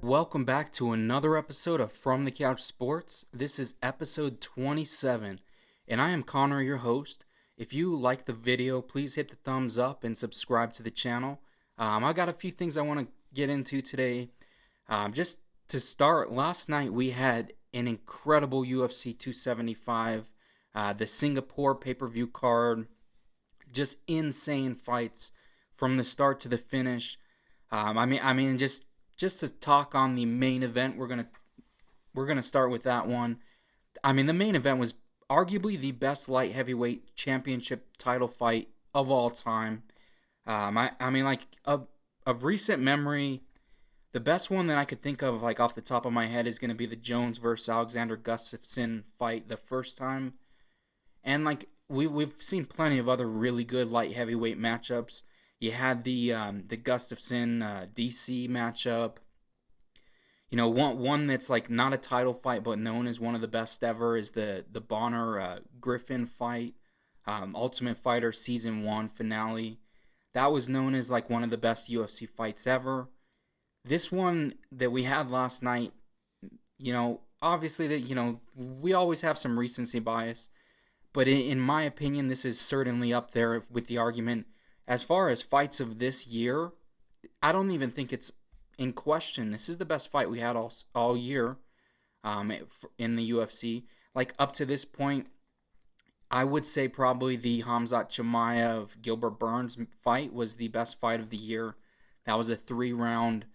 Welcome back to another episode of From the Couch Sports. This is episode 27, and I am Connor, your host. If you like the video, please hit the thumbs up and subscribe to the channel. I got a few things I want to get into today. Just to start, last night we had an incredible UFC 275, the Singapore pay-per-view card, just insane fights from the start to the finish. Just to talk on the main event, we're gonna start with that one. The main event was arguably the best light heavyweight championship title fight of all time. Of recent memory, the best one that I could think of, like off the top of my head, is gonna be the Jones versus Alexander Gustafsson fight the first time, and we've seen plenty of other really good light heavyweight matchups. You had the Gustafsson DC matchup. You know, one that's like not a title fight but known as one of the best ever is the Bonner Griffin fight, Ultimate Fighter Season 1 finale. That was known as like one of the best UFC fights ever. This one that we had last night, obviously we always have some recency bias, but in my opinion, this is certainly up there with the argument. As far as fights of this year, I don't even think it's in question. This is the best fight we had all year in the UFC. Like, up to this point, I would say probably the Khamzat Chimaev Gilbert Burns fight was the best fight of the year. That was a 3-round,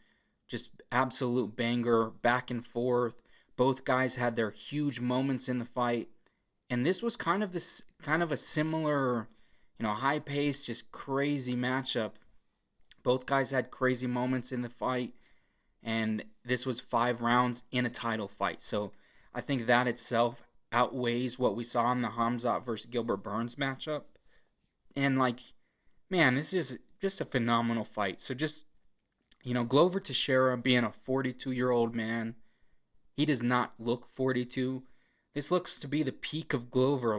just absolute banger, back and forth. Both guys had their huge moments in the fight. And this was kind of a similar, high-paced, just crazy matchup. Both guys had crazy moments in the fight, and this was 5 rounds in a title fight. So I think that itself outweighs what we saw in the Khamzat versus Gilbert Burns matchup. And this is just a phenomenal fight. So just, Glover Teixeira being a 42-year-old man, he does not look 42. This looks to be the peak of Glover.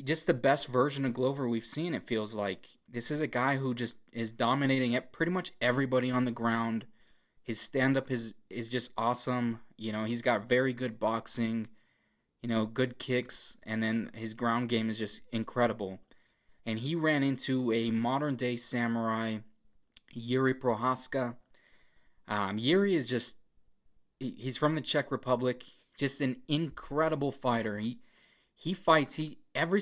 Just the best version of Glover we've seen, it feels like. This is a guy who just is dominating at pretty much everybody on the ground. His stand-up is just awesome. He's got very good boxing, good kicks, and then his ground game is just incredible. And he ran into a modern-day samurai, Jiri Prohaska. Jiri is he's from the Czech Republic, just an incredible fighter. He fights, I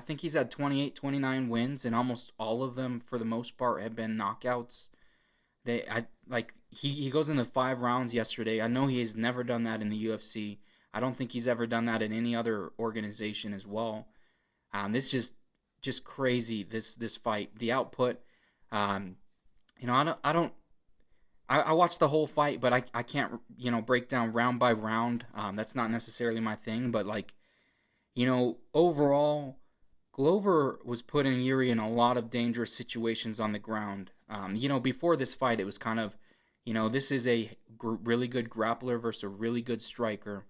think he's had 28, 29 wins, and almost all of them, for the most part, have been knockouts. He goes into 5 rounds yesterday. I know he has never done that in the UFC. I don't think he's ever done that in any other organization as well. This is just crazy, this fight. The output, I watched the whole fight, but I can't, break down round by round. That's not necessarily my thing, but overall, Glover was putting Jiri in a lot of dangerous situations on the ground. Before this fight, it was kind of, this is a really good grappler versus a really good striker.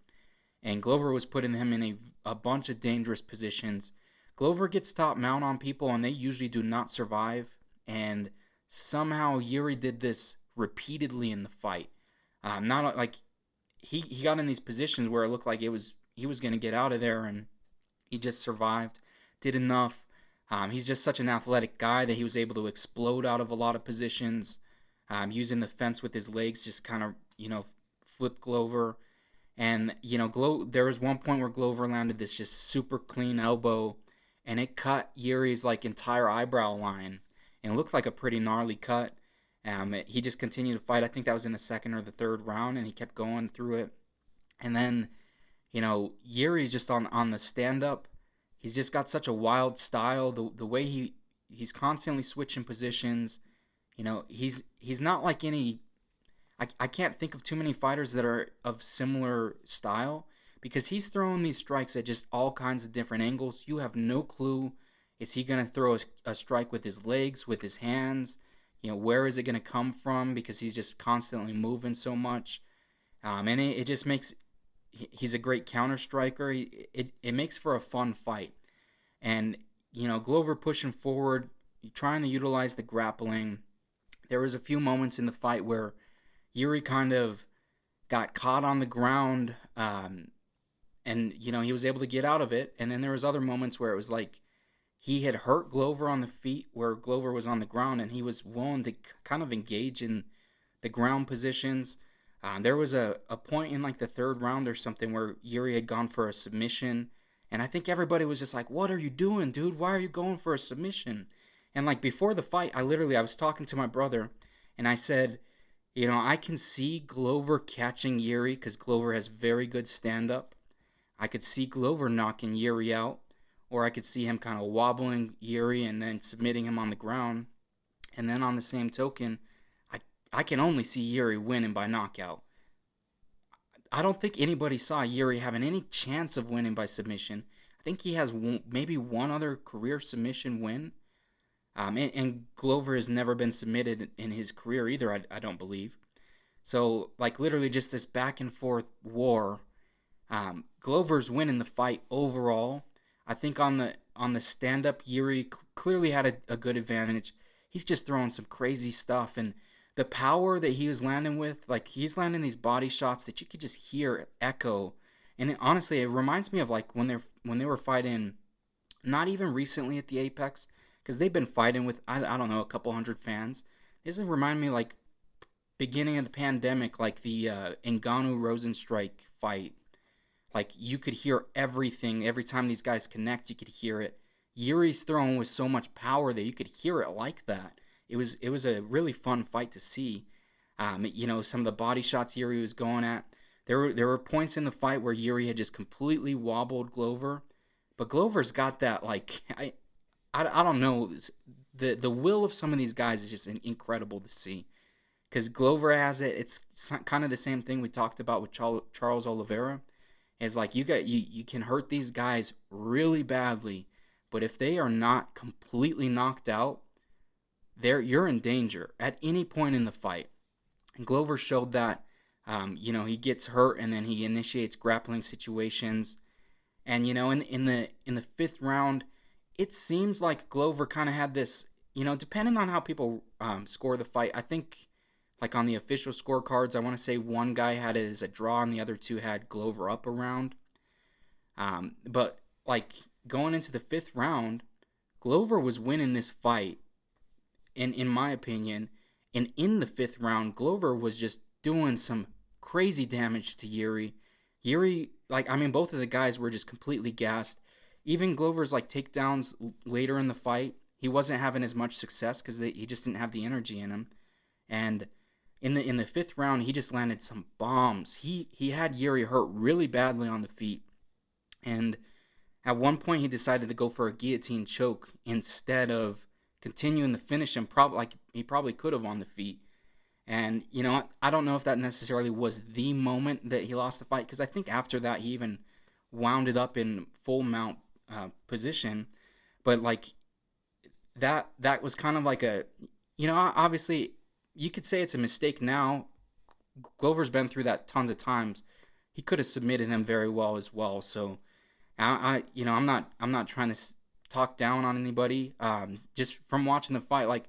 And Glover was putting him in a bunch of dangerous positions. Glover gets top mount on people, and they usually do not survive. And somehow Jiri did this repeatedly in the fight. He got in these positions where it looked like he was going to get out of there, and he just survived, did enough. He's just such an athletic guy that he was able to explode out of a lot of positions, using the fence with his legs, just kind of, flip Glover. And, there was one point where Glover landed this just super clean elbow, and it cut Jiri's, entire eyebrow line. And it looked like a pretty gnarly cut. He just continued to fight. I think that was in the second or the third round, and he kept going through it. And then, Jiri's just on the stand-up. He's just got such a wild style. The way he's constantly switching positions. He's not like any... I can't think of too many fighters that are of similar style, because he's throwing these strikes at just all kinds of different angles. You have no clue. Is he going to throw a strike with his legs, with his hands? Where is it going to come from? Because he's just constantly moving so much. And it just makes... He's a great counter striker. It makes for a fun fight. And, Glover pushing forward, trying to utilize the grappling, There was a few moments in the fight where Jiri kind of got caught on the ground, and he was able to get out of it. And then there was other moments where it was like he had hurt Glover on the feet, where Glover was on the ground, and he was willing to kind of engage in the ground positions. There was a point in like the third round or something where Jiri had gone for a submission, and I think everybody was just like, "What are you doing, dude? Why are you going for a submission?" And like before the fight, I was talking to my brother, and I said, I can see Glover catching Jiri because Glover has very good stand up. I could see Glover knocking Jiri out, or I could see him kind of wobbling Jiri and then submitting him on the ground. And then on the same token, I can only see Jiri winning by knockout. I don't think anybody saw Jiri having any chance of winning by submission. I think he has maybe one other career submission win. And Glover has never been submitted in his career either, I don't believe. So, like, literally just this back and forth war. Glover's winning the fight overall. I think on the stand-up, Jiri clearly had a good advantage. He's just throwing some crazy stuff, and the power that he was landing with, like, he's landing these body shots that you could just hear echo. And honestly, it reminds me of like when they were fighting, not even recently at the Apex, because they've been fighting with, I don't know, a couple hundred fans. This remind me like beginning of the pandemic, like the Ngannou Rosenstrike fight. Like, you could hear everything. Every time these guys connect, you could hear it. Yuri's throwing with so much power that you could hear it like that. It was a really fun fight to see. Some of the body shots Jiri was going at. There were points in the fight where Jiri had just completely wobbled Glover, but Glover's got that, like, I don't know, the will of some of these guys is just incredible to see, because Glover has it. It's kind of the same thing we talked about with Charles Oliveira. It's like you can hurt these guys really badly, but if they are not completely knocked out, you're in danger at any point in the fight. And Glover showed that. He gets hurt and then he initiates grappling situations. And in the fifth round, it seems like Glover kind of had this. Depending on how people score the fight, I think, like on the official scorecards, I want to say one guy had it as a draw and the other two had Glover up a round. But like going into the fifth round, Glover was winning this fight, in my opinion. And in the fifth round, Glover was just doing some crazy damage to Jiri. Jiri, both of the guys were just completely gassed. Even Glover's like takedowns later in the fight, he wasn't having as much success because he just didn't have the energy in him. And in the fifth round, he just landed some bombs. He had Jiri hurt really badly on the feet. And at one point, he decided to go for a guillotine choke instead of continuing the finish, and he probably could have on the feet. And, I don't know if that necessarily was the moment that he lost the fight, because I think after that, he even wound it up in full mount position. But, like, that was kind of like a, obviously, you could say it's a mistake now. Glover's been through that tons of times. He could have submitted him very well as well. So, I'm not trying to talk down on anybody. Just from watching the fight, like,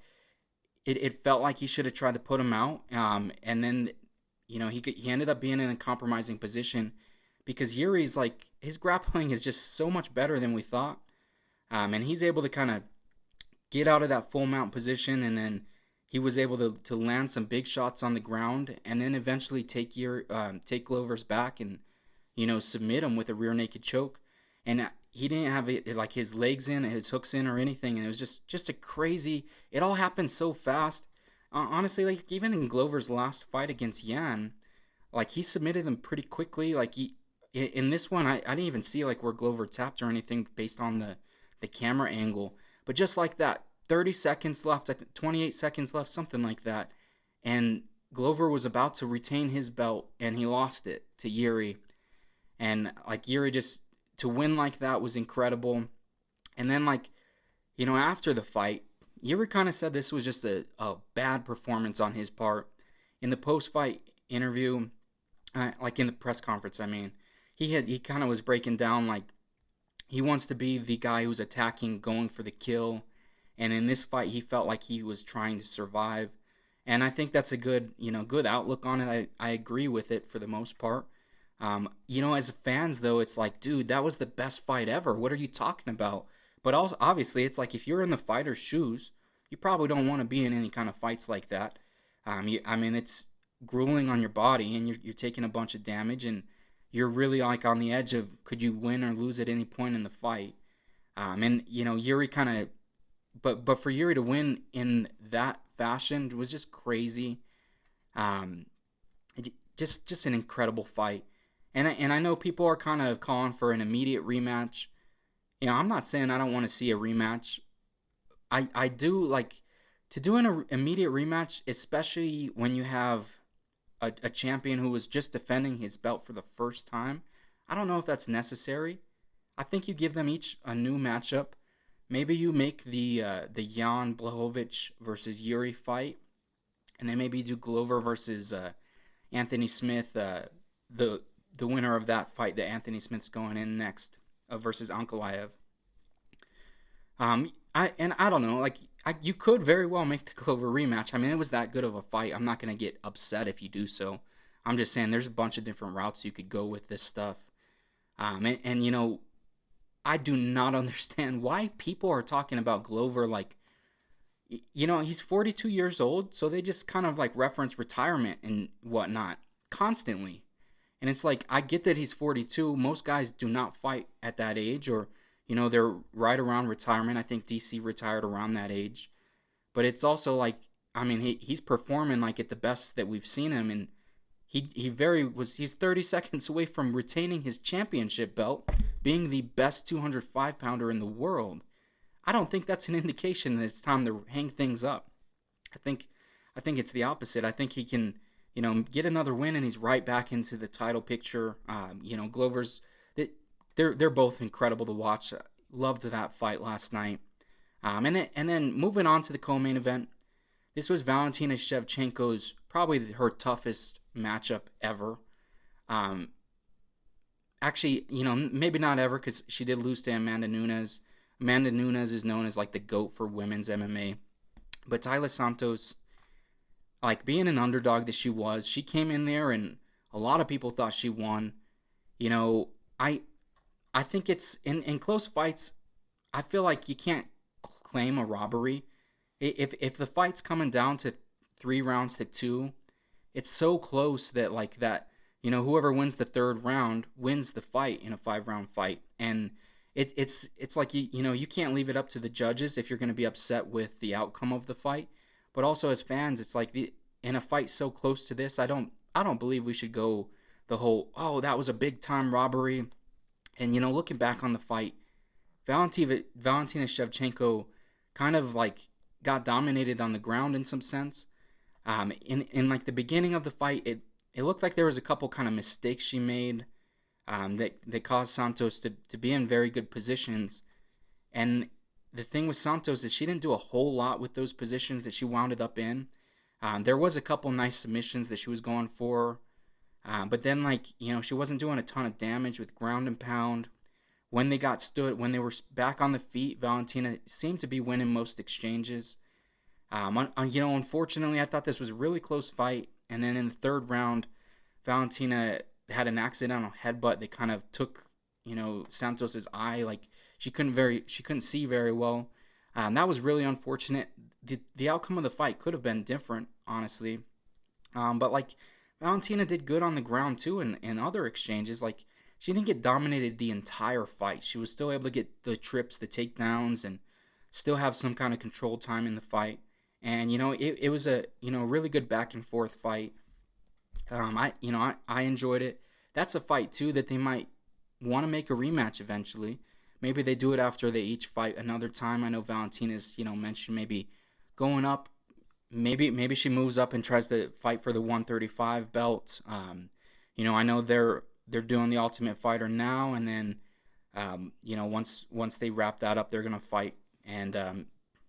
it felt like he should have tried to put him out. And then, he ended up being in a compromising position because Yuri's, like, his grappling is just so much better than we thought. And he's able to kind of get out of that full mount position, and then he was able to land some big shots on the ground, and then eventually take Glover's back and, submit him with a rear naked choke. And he didn't have like his legs in, his hooks in, or anything, and it was just a crazy. It all happened so fast. Honestly, like even in Glover's last fight against Yan, like he submitted him pretty quickly. Like in this one, I didn't even see like where Glover tapped or anything based on the camera angle. But just like that, 30 seconds left, I think 28 seconds left, something like that, and Glover was about to retain his belt, and he lost it to Jiri. And like Jiri just to win like that was incredible. And then after the fight, Jiri kind of said this was just a bad performance on his part. In the post-fight interview, like in the press conference, he kind of was breaking down like he wants to be the guy who's attacking, going for the kill. And in this fight, he felt like he was trying to survive. And I think that's a good, good outlook on it. I agree with it for the most part. As fans though, it's like, dude, that was the best fight ever. What are you talking about? But also, obviously, it's like if you're in the fighter's shoes, you probably don't want to be in any kind of fights like that. I mean, it's grueling on your body, and you're taking a bunch of damage, and you're really like on the edge of could you win or lose at any point in the fight. And Yuri kind of, but for Yuri to win in that fashion was just crazy. Um, just an incredible fight. And I know people are kind of calling for an immediate rematch. I'm not saying I don't want to see a rematch. I do like to do an immediate rematch, especially when you have a champion who was just defending his belt for the first time. I don't know if that's necessary. I think you give them each a new matchup. Maybe you make the Jan Blachowicz versus Yuri fight, and then maybe you do Glover versus Anthony Smith, the winner of that fight that Anthony Smith's going in next versus Ankalaev. I don't know, like you could very well make the Glover rematch. I mean, it was that good of a fight. I'm not gonna get upset if you do so. I'm just saying there's a bunch of different routes you could go with this stuff. And I do not understand why people are talking about Glover like, he's 42 years old, so they just kind of like reference retirement and whatnot constantly. And it's like, I get that he's 42. Most guys do not fight at that age, or, they're right around retirement. I think DC retired around that age. But it's also like, I mean, he's performing like at the best that we've seen him. And he's 30 seconds away from retaining his championship belt, being the best 205 pounder in the world. I don't think that's an indication that it's time to hang things up. I think it's the opposite. I think he can, get another win, and he's right back into the title picture. Glover's they're both incredible to watch. Loved that fight last night. And then moving on to the co-main event, this was Valentina Shevchenko's probably her toughest matchup ever. Actually, maybe not ever, because she did lose to Amanda Nunes. Amanda Nunes is known as like the GOAT for women's MMA. But Taila Santos, like being an underdog that she came in there and a lot of people thought she won. I think it's in close fights, I feel like you can't claim a robbery. If the fight's coming down to 3 rounds to 2, it's so close that like that, whoever wins the third round wins the fight in a 5-round fight. And it's like you can't leave it up to the judges if you're going to be upset with the outcome of the fight. But also as fans, it's like in a fight so close to this, I don't believe we should go the whole, oh, that was a big time robbery. And looking back on the fight, Valentina Shevchenko kind of like got dominated on the ground in some sense. In like the beginning of the fight, it looked like there was a couple kind of mistakes she made that caused Santos to be in very good positions. And the thing with Santos is she didn't do a whole lot with those positions that she wound up in. There was a couple nice submissions that she was going for. But then, she wasn't doing a ton of damage with ground and pound. When they were back on the feet, Valentina seemed to be winning most exchanges. Unfortunately, I thought this was a really close fight. And then in the third round, Valentina had an accidental headbutt that kind of took, Santos's eye. Like she couldn't see very well. That was really unfortunate. The outcome of the fight could have been different, honestly. But Valentina did good on the ground too, in other exchanges. Like she didn't get dominated the entire fight. She was still able to get the trips, the takedowns, and still have some kind of control time in the fight. And it was a really good back and forth fight. I enjoyed it. That's a fight too that they might want to make a rematch eventually. Maybe they do it after they each fight another time. I know Valentina's mentioned maybe going up. Maybe she moves up and tries to fight for the 135 belt. I know they're doing the Ultimate Fighter now, and then once they wrap that up, they're gonna fight, and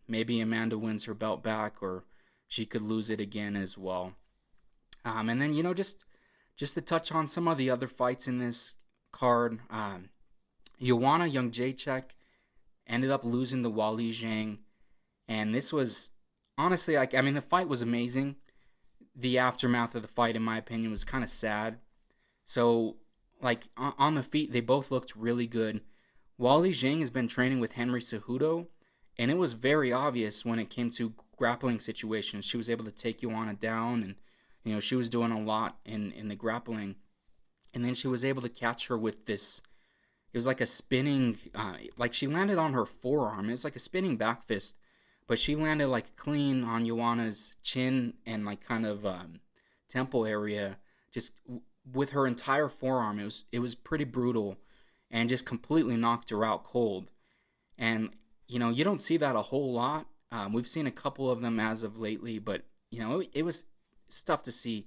maybe Amanda wins her belt back, or she could lose it again as well. And then just to touch on some of the other fights in this card, Joanna Jędrzejczyk ended up losing to Weili Joanna, and this was honestly the fight was amazing. the aftermath of the fight, in my opinion, was kind of sad. So, like, on the feet, they both looked really good. Weili Zhang has been training with Henry Cejudo, and it was very obvious when it came to grappling situations. She was able to take Joanna down, and she was doing a lot in the grappling. And then she was able to catch her with this. It was like a spinning, like she landed on her forearm. It was like a spinning back fist, but she landed like clean on Joanna's chin and like kind of temple area, just with her entire forearm. It was pretty brutal, and just completely knocked her out cold. And you don't see that a whole lot. We've seen a couple of them as of lately, but it was tough to see.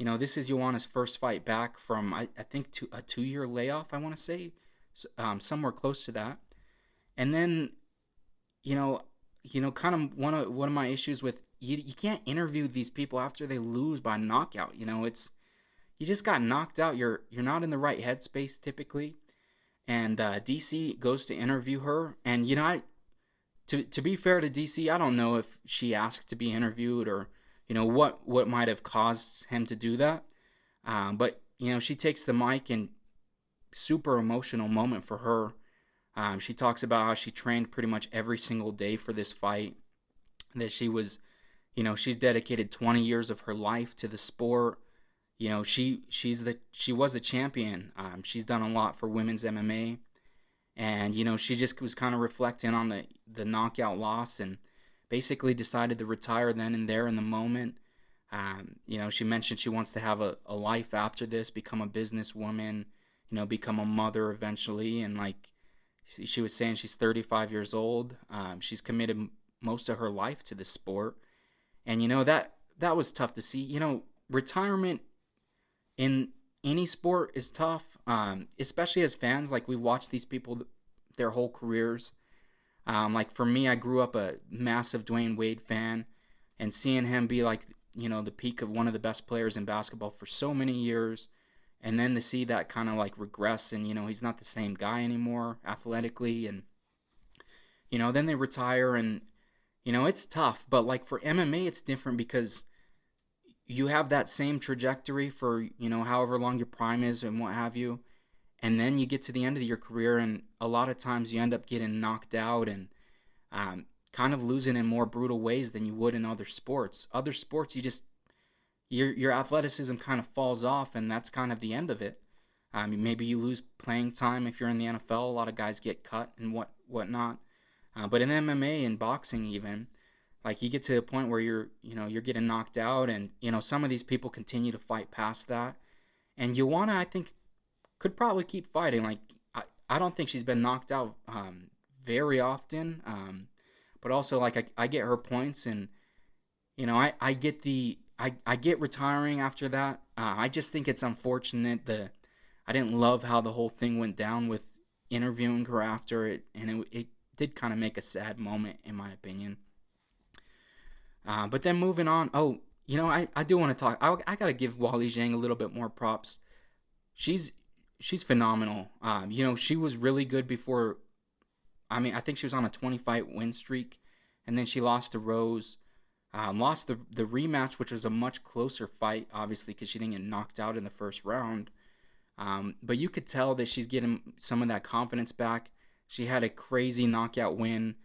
This is Joanna's first fight back from I think a 2-year layoff. I want to say, somewhere close to that. And then, kind of one of my issues with you can't interview these people after they lose by knockout. It's you just got knocked out. You're not in the right headspace typically. And DC goes to interview her, and to be fair to DC, I don't know if she asked to be interviewed or what might have caused him to do that. But she takes the mic, and super emotional moment for her. She talks about how she trained pretty much every single day for this fight. That she was, she's dedicated 20 years of her life to the sport. She was a champion. She's done a lot for women's MMA, and she just was kind of reflecting on the knockout loss, and basically decided to retire then and there in the moment. She mentioned she wants to have a life after this, become a businesswoman, become a mother eventually, and like she was saying, she's 35 years old. She's committed most of her life to the sport, and that was tough to see. Retirement in any sport is tough, especially as fans. Like, we watch these people their whole careers. Like for me, I grew up a massive Dwayne Wade fan, and seeing him be like, the peak of one of the best players in basketball for so many years, and then to see that kind of like regress, and he's not the same guy anymore athletically, and then they retire, and it's tough. But like for MMA, it's different because you have that same trajectory for however long your prime is and what have you, and then you get to the end of your career, and a lot of times you end up getting knocked out and kind of losing in more brutal ways than you would in other sports. Other sports, your athleticism kind of falls off, and that's kind of the end of it. Maybe you lose playing time if you're in the NFL. A lot of guys get cut and whatnot. But in MMA and boxing, even, like, you get to a point where you're getting knocked out, and some of these people continue to fight past that. And Joanna, I think, could probably keep fighting. Like, I don't think she's been knocked out very often. But also, like, I get her points, and I get retiring after that. I just think it's unfortunate that I didn't love how the whole thing went down with interviewing her after it, and it did kind of make a sad moment, in my opinion. But then moving on, I do want to talk. I gotta give Weili Zhang a little bit more props. She's phenomenal. She was really good before. I think she was on a 20-fight win streak, and then she lost to Rose. Lost the rematch, which was a much closer fight, obviously, because she didn't get knocked out in the first round. But you could tell that she's getting some of that confidence back. She had a crazy knockout win.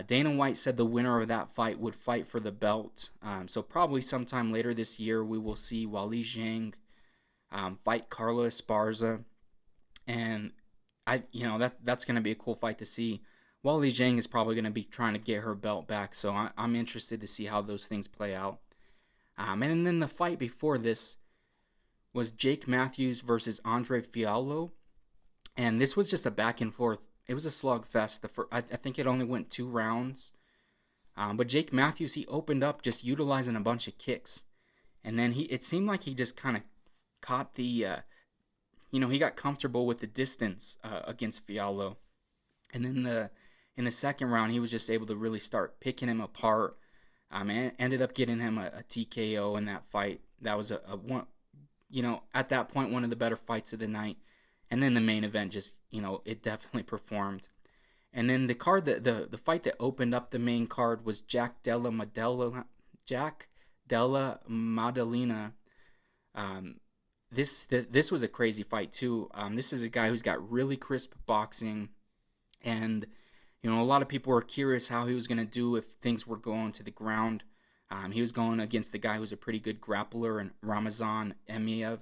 Dana White said the winner of that fight would fight for the belt. So probably sometime later this year, we will see Weili Zhang fight Carla Esparza. And that's going to be a cool fight to see. Weili Zhang is probably going to be trying to get her belt back, so I'm interested to see how those things play out. And then the fight before this was Jake Matthews versus Andre Fiallo, and this was just a back and forth. It was a slugfest. I think it only went 2 rounds, but Jake Matthews, he opened up just utilizing a bunch of kicks, and then it seemed like he just kind of caught the, he got comfortable with the distance against Fiallo, and then in the second round, he was just able to really start picking him apart. And ended up getting him a TKO in that fight. That was a one, at that point, one of the better fights of the night. And then the main event just, it definitely performed. And then the card, the fight that opened up the main card was Jack Della Della Maddalena. This was a crazy fight too. This is a guy who's got really crisp boxing, and a lot of people were curious how he was going to do if things were going to the ground. He was going against the guy who's a pretty good grappler, and Ramazan Emiev.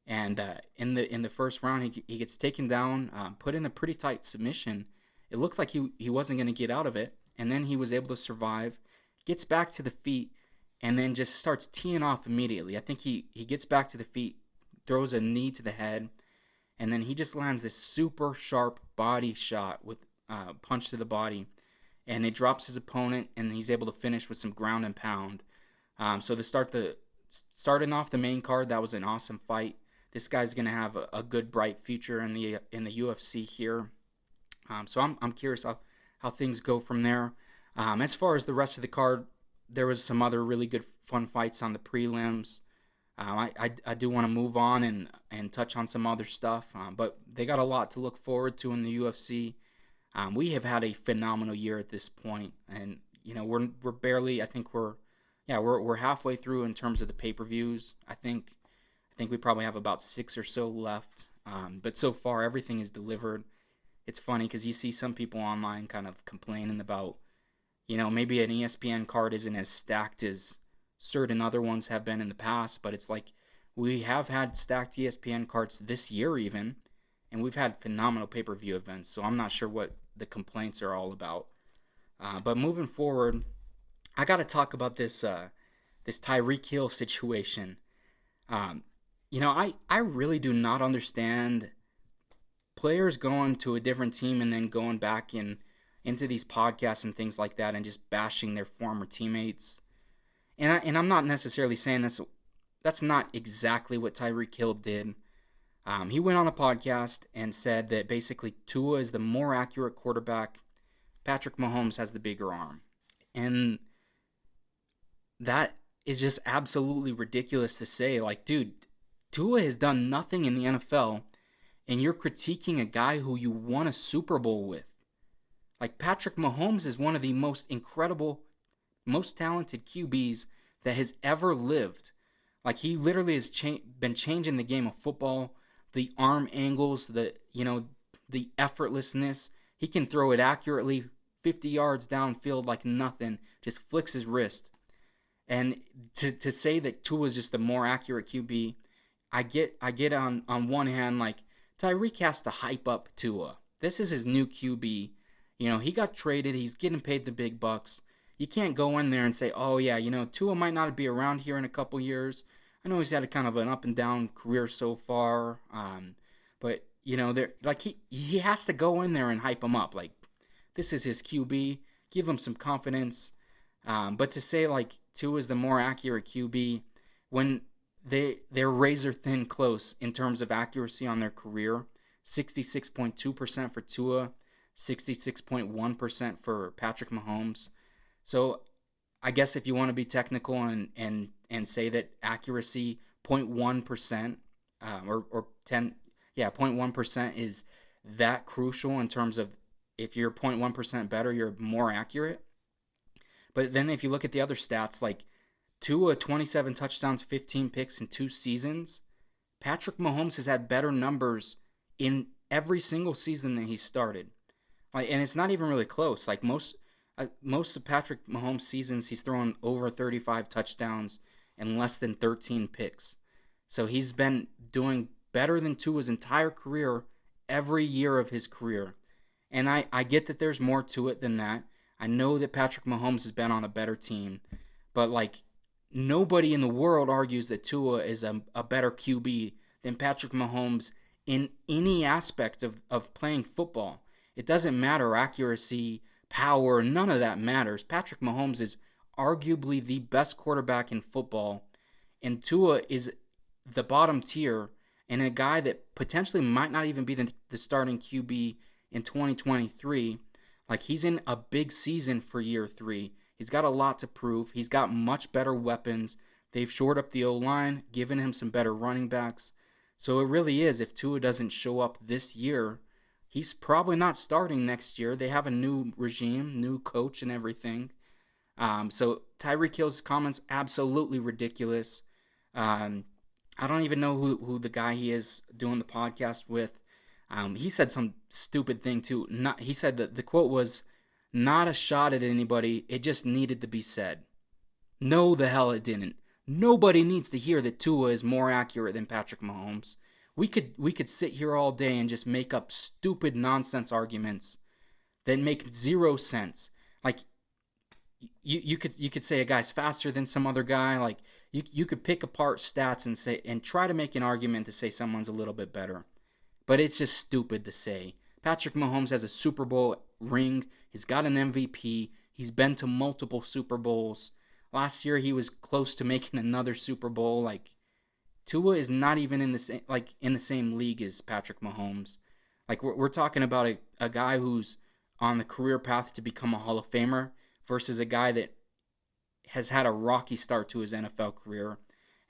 And in the first round, he gets taken down, put in a pretty tight submission. It looked like he wasn't going to get out of it, and then he was able to survive, gets back to the feet, and then just starts teeing off immediately. I think he gets back to the feet, throws a knee to the head, and then he just lands this super sharp body shot with punch to the body, and it drops his opponent, and he's able to finish with some ground and pound. So starting off the main card, that was an awesome fight. This guy's going to have a good, bright future in the UFC here. So I'm curious how things go from there. As far as the rest of the card, there was some other really good, fun fights on the prelims. I do want to move on and touch on some other stuff, but they got a lot to look forward to in the UFC. We have had a phenomenal year at this point, and we're barely. I think we're halfway through in terms of the pay-per-views. I think we probably have about 6 or so left. But so far, everything is delivered. It's funny because you see some people online kind of complaining about, maybe an ESPN card isn't as stacked as certain other ones have been in the past. But it's like we have had stacked ESPN cards this year even, and we've had phenomenal pay-per-view events. So I'm not sure what the complaints are all about. But moving forward, I got to talk about this Tyreek Hill situation. I really do not understand players going to a different team and then going back into these podcasts and things like that and just bashing their former teammates. And I'm not necessarily saying that's not exactly what Tyreek Hill did. He went on a podcast and said that basically Tua is the more accurate quarterback. Patrick Mahomes has the bigger arm. And that is just absolutely ridiculous to say. Like, dude, Tua has done nothing in the NFL, and you're critiquing a guy who you won a Super Bowl with. Like, Patrick Mahomes is one of the most incredible, most talented QBs that has ever lived. Like, he literally has been changing the game of football, the arm angles, the effortlessness. He can throw it accurately 50 yards downfield like nothing, just flicks his wrist. And to say that Tua is just the more accurate QB, I get on one hand, like, Tyreek has to hype up Tua. This is his new QB. He got traded. He's getting paid the big bucks. You can't go in there and say, oh, yeah, Tua might not be around here in a couple years. I know he's had a kind of an up and down career so far. But, he has to go in there and hype him up. Like, this is his QB. Give him some confidence. But to say, like, Tua is the more accurate QB when they're razor thin close in terms of accuracy on their career. 66.2% for Tua, 66.1% for Patrick Mahomes. So I guess if you want to be technical and say that accuracy 0.1% or 0.1% is that crucial in terms of if you're 0.1% better, you're more accurate. But then if you look at the other stats, like Tua, 27 touchdowns, 15 picks in 2 seasons. Patrick Mahomes has had better numbers in every single season that he started. And it's not even really close. Like most of Patrick Mahomes' seasons, he's thrown over 35 touchdowns and less than 13 picks. So he's been doing better than Tua's entire career every year of his career. And I get that there's more to it than that. I know that Patrick Mahomes has been on a better team. But, like, nobody in the world argues that Tua is a better QB than Patrick Mahomes in any aspect of playing football. It doesn't matter accuracy, power, none of that matters. Patrick Mahomes is arguably the best quarterback in football, and Tua is the bottom tier and a guy that potentially might not even be the starting QB in 2023. Like, he's in a big season for year 3. He's got a lot to prove. He's got much better weapons. They've shored up the O-line, given him some better running backs. So it really is, if Tua doesn't show up this year, he's probably not starting next year. They have a new regime, new coach and everything. So Tyreek Hill's comments absolutely ridiculous. Um, I don't even know who the guy he is doing the podcast with. He said some stupid thing too. He said that the quote was, "Not a shot at anybody. It just needed to be said." No, the hell it didn't. Nobody needs to hear that Tua is more accurate than Patrick Mahomes. We could sit here all day and just make up stupid nonsense arguments that make zero sense. Like you could say a guy's faster than some other guy. Like you could pick apart stats and try to make an argument to say someone's a little bit better. But it's just stupid to say. Patrick Mahomes has a Super Bowl ring. He's got an MVP. He's been to multiple Super Bowls. Last year he was close to making another Super Bowl. Like Tua is not even in the same league as Patrick Mahomes. Like we're talking about a guy who's on the career path to become a Hall of Famer versus a guy that has had a rocky start to his NFL career.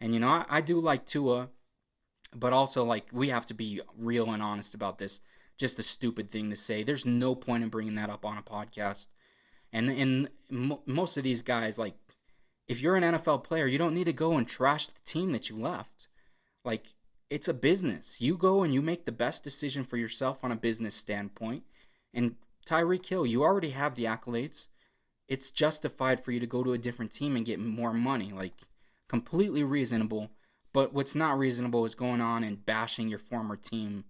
And I do like Tua, but also like we have to be real and honest about this. Just a stupid thing to say. There's no point in bringing that up on a podcast. And most of these guys, like, if you're an NFL player, you don't need to go and trash the team that you left. Like, it's a business. You go and you make the best decision for yourself on a business standpoint. And Tyreek Hill, you already have the accolades. It's justified for you to go to a different team and get more money. Like, completely reasonable. But what's not reasonable is going on and bashing your former team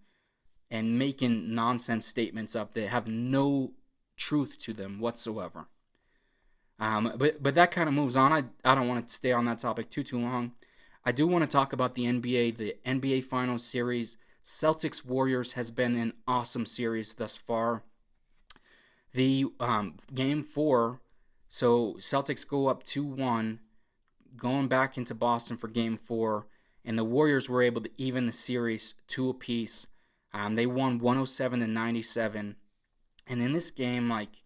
and making nonsense statements up that have no truth to them whatsoever. But that kind of moves on. I don't want to stay on that topic too long. I do want to talk about the NBA. The NBA Finals series, Celtics Warriors, has been an awesome series thus far. The game 4, so Celtics go up 2-1, going back into Boston for game 4, and the Warriors were able to even the series 2 apiece. They won 107-97, and in this game, like,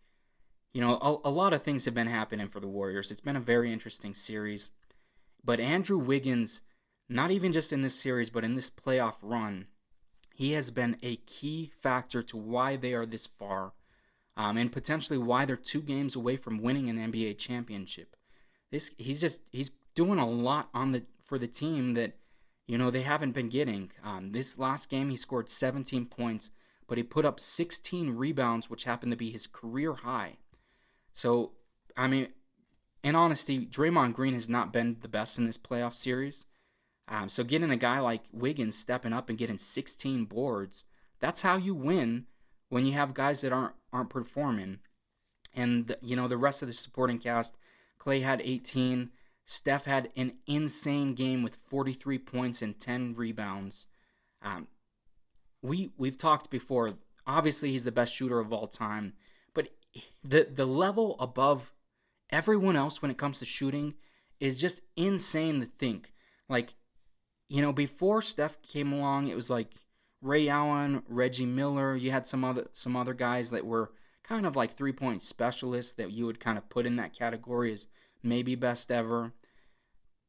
a lot of things have been happening for the Warriors. It's been a very interesting series. But Andrew Wiggins, not even just in this series, but in this playoff run, he has been a key factor to why they are this far, and potentially why they're 2 games away from winning an NBA championship. He's doing a lot for the team that they haven't been getting. This last game he scored 17 points, but he put up 16 rebounds, which happened to be his career high. So, I mean, in honesty, Draymond Green has not been the best in this playoff series. So getting a guy like Wiggins stepping up and getting 16 boards, that's how you win when you have guys that aren't performing. And, the rest of the supporting cast, Clay had 18. Steph had an insane game with 43 points and 10 rebounds. We've talked before. Obviously, he's the best shooter of all time. But the level above everyone else when it comes to shooting is just insane to think. Like, before Steph came along, it was like Ray Allen, Reggie Miller. You had some other guys that were kind of like 3-point specialists that you would kind of put in that category as maybe best ever.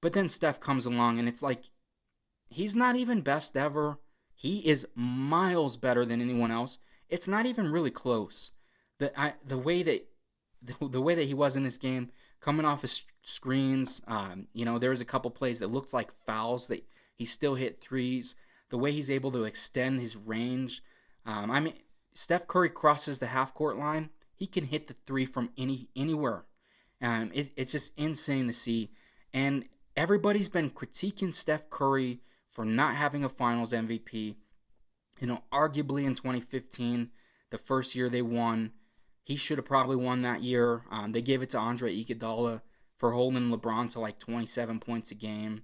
But then Steph comes along, and it's like he's not even best ever. He is miles better than anyone else. It's not even really close. The way that he was in this game, coming off his screens, there was a couple plays that looked like fouls that he still hit threes. The way he's able to extend his range. Steph Curry crosses the half-court line. He can hit the 3 from anywhere. It's just insane to see. And everybody's been critiquing Steph Curry for not having a Finals MVP. Arguably in 2015, the first year they won, he should have probably won that year. They gave it to Andre Iguodala for holding LeBron to like 27 points a game.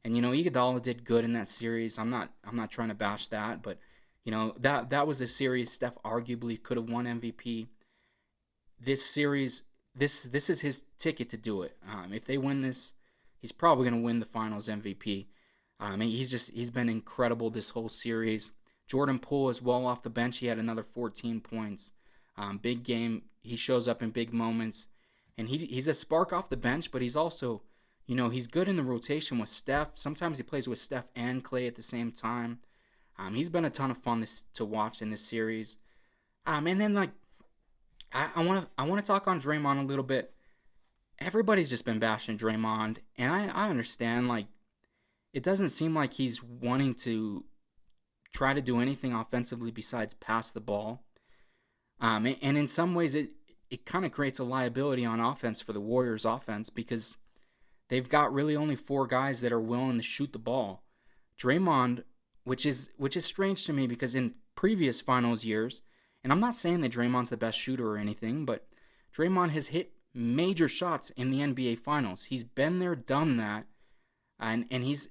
And Iguodala did good in that series. I'm not trying to bash that, but that was the series Steph arguably could have won MVP. This series, this is his ticket to do it. If they win this, he's probably going to win the Finals MVP. He's been incredible this whole series. Jordan Poole as well off the bench. He had another 14 points. Big game. He shows up in big moments. And he's a spark off the bench, but he's also, he's good in the rotation with Steph. Sometimes he plays with Steph and Clay at the same time. He's been a ton of fun to watch in this series. And then I want to talk on Draymond a little bit. everybody's just been bashing Draymond, and I understand. Like, it doesn't seem like he's wanting to try to do anything offensively besides pass the ball. And in some ways, it kind of creates a liability on offense for the Warriors' offense because they've got really only four guys that are willing to shoot the ball. Draymond, which is strange to me because in previous finals years, and I'm not saying that Draymond's the best shooter or anything, but Draymond has hit major shots in the NBA finals. He's been there, done that, and he's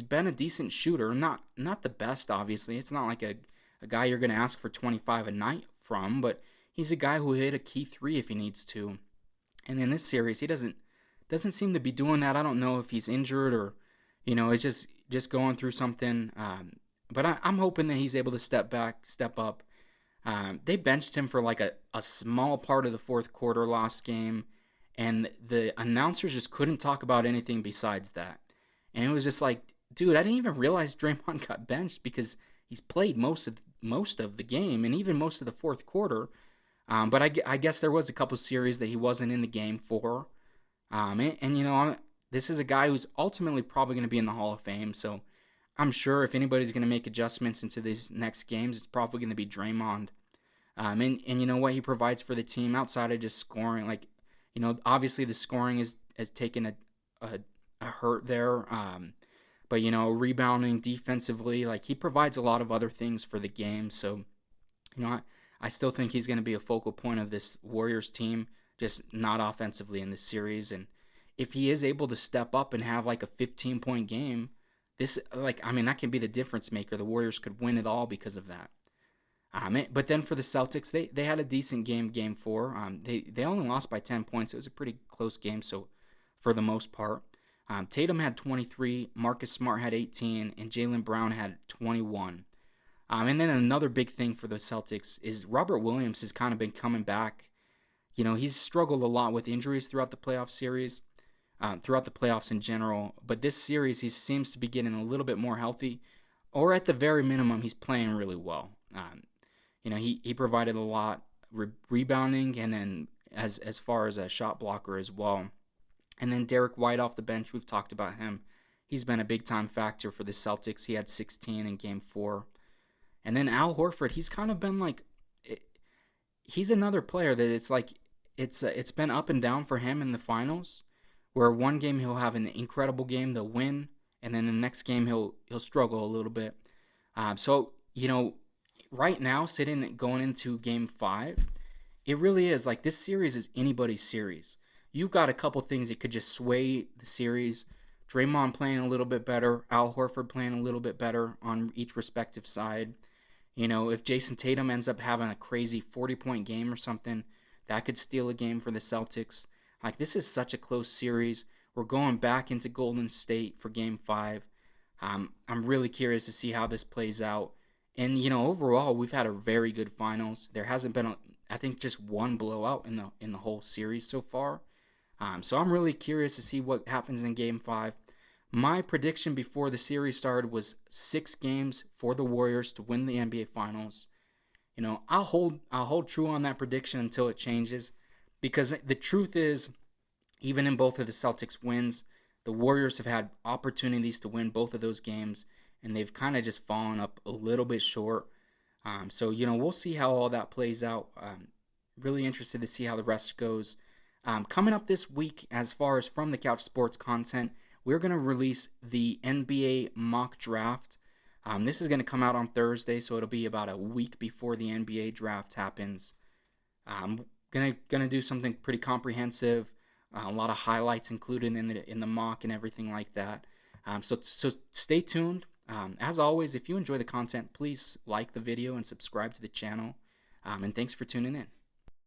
been a decent shooter. Not the best, obviously. It's not like a guy you're going to ask for 25 a night from, but he's a guy who hit a key three if he needs to. And in this series, he doesn't seem to be doing that. I don't know if he's injured or it's just going through something. But I'm hoping that he's able to step up. They benched him for like a small part of the fourth quarter last game, and the announcers just couldn't talk about anything besides that. And it was just like, dude, I didn't even realize Draymond got benched because he's played most of the game and even most of the fourth quarter. But I guess there was a couple series that he wasn't in the game for. This is a guy who's ultimately probably going to be in the Hall of Fame. So I'm sure if anybody's going to make adjustments into these next games, it's probably going to be Draymond. And you know what he provides for the team outside of just scoring. Like, obviously the scoring has taken a hurt there. But rebounding defensively, like he provides a lot of other things for the game. So, I still think he's going to be a focal point of this Warriors team, just not offensively in this series. And if he is able to step up and have like a 15-point game, that can be the difference maker. The Warriors could win it all because of that. But then for the Celtics, they had a decent game 4. They only lost by 10 points. It was a pretty close game, so for the most part. Tatum had 23, Marcus Smart had 18, and Jaylen Brown had 21. And then another big thing for the Celtics is Robert Williams has kind of been coming back. He's struggled a lot with injuries throughout the playoff series, throughout the playoffs in general. But this series, he seems to be getting a little bit more healthy, or at the very minimum, he's playing really well. He provided a lot rebounding, and then as far as a shot blocker as well. And then Derek White off the bench, we've talked about him. He's been a big-time factor for the Celtics. He had 16 in Game 4. And then Al Horford, he's kind of been like, he's another player that it's been up and down for him in the finals, where one game he'll have an incredible game, they'll win, and then the next game he'll struggle a little bit. Right now, going into Game 5, it really is like this series is anybody's series. You've got a couple things that could just sway the series. Draymond playing a little bit better, Al Horford playing a little bit better on each respective side. If Jason Tatum ends up having a crazy 40-point game or something, that could steal a game for the Celtics. Like, this is such a close series. We're going back into Golden State for Game 5. I'm really curious to see how this plays out. And, overall, we've had a very good finals. There hasn't been, I think, just one blowout in the whole series so far. So I'm really curious to see what happens in Game 5. My prediction before the series started was 6 games for the Warriors to win the NBA Finals. I'll hold true on that prediction until it changes, because the truth is, even in both of the Celtics wins, the Warriors have had opportunities to win both of those games, and they've kind of just fallen up a little bit short. So we'll see how all that plays out. Really interested to see how the rest goes. Coming up this week, as far as From the Couch Sports content, we're going to release the NBA mock draft. This is going to come out on Thursday, so it'll be about a week before the NBA draft happens. I'm gonna do something pretty comprehensive, a lot of highlights included in the mock and everything like that. So stay tuned. As always, if you enjoy the content, please like the video and subscribe to the channel. And thanks for tuning in.